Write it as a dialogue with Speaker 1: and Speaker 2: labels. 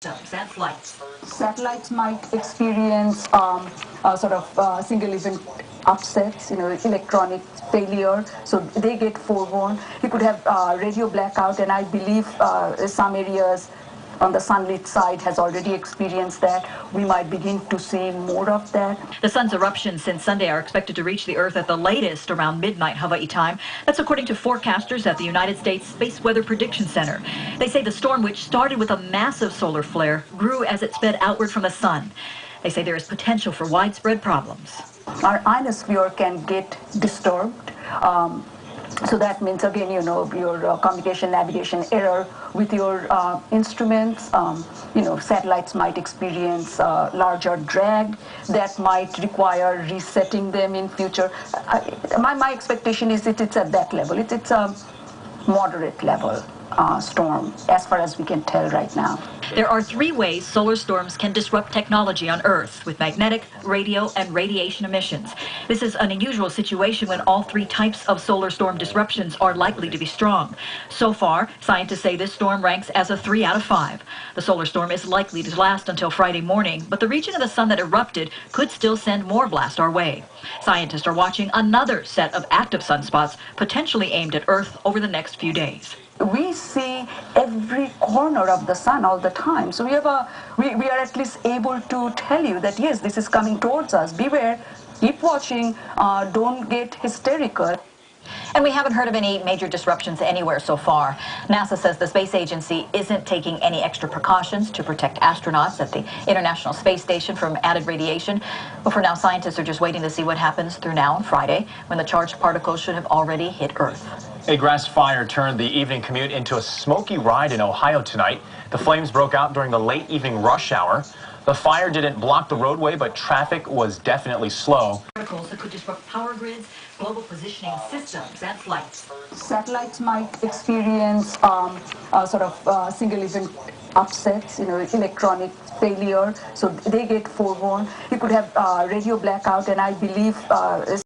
Speaker 1: and flights.
Speaker 2: Satellites might experience single event upsets, electronic failure, so they get forewarned. You could have radio blackout, and I believe some areas on the sunlit side has already experienced that. We might begin to see more of that.
Speaker 1: The sun's eruptions since Sunday are expected to reach the Earth at the latest around midnight Hawaii time. That's according to forecasters at the United States Space Weather Prediction Center. They say the storm, which started with a massive solar flare, grew as it sped outward from the sun. They say there is potential for widespread problems.
Speaker 2: Our ionosphere can get disturbed. So that means, again, your communication, navigation error with your instruments. Satellites might experience larger drag that might require resetting them in future. My expectation is that it's at that level. It's a moderate level storm, as far as we can tell right now.
Speaker 1: There are 3 ways solar storms can disrupt technology on Earth, with magnetic, radio, and radiation emissions. This is an unusual situation when all 3 types of solar storm disruptions are likely to be strong. So far, scientists say this storm ranks as a 3 out of 5. The solar storm is likely to last until Friday morning, but the region of the sun that erupted could still send more blast our way. Scientists are watching another set of active sunspots, potentially aimed at Earth over the next few days.
Speaker 2: We see every corner of the sun all the time. So we are at least able to tell you that, yes, this is coming towards us. Beware, keep watching, don't get hysterical.
Speaker 1: And we haven't heard of any major disruptions anywhere so far. NASA says the space agency isn't taking any extra precautions to protect astronauts at the International Space Station from added radiation. But for now, scientists are just waiting to see what happens through now and Friday, when the charged particles should have already hit Earth.
Speaker 3: A grass fire turned the evening commute into a smoky ride in Ohio tonight. The flames broke out during the late evening rush hour. The fire didn't block the roadway, but traffic was definitely slow.
Speaker 1: Particles that could disrupt power grids, global positioning systems, and flights.
Speaker 2: Satellites might experience single event upsets, electronic failure, so they get forewarned. You could have radio blackout, and I believe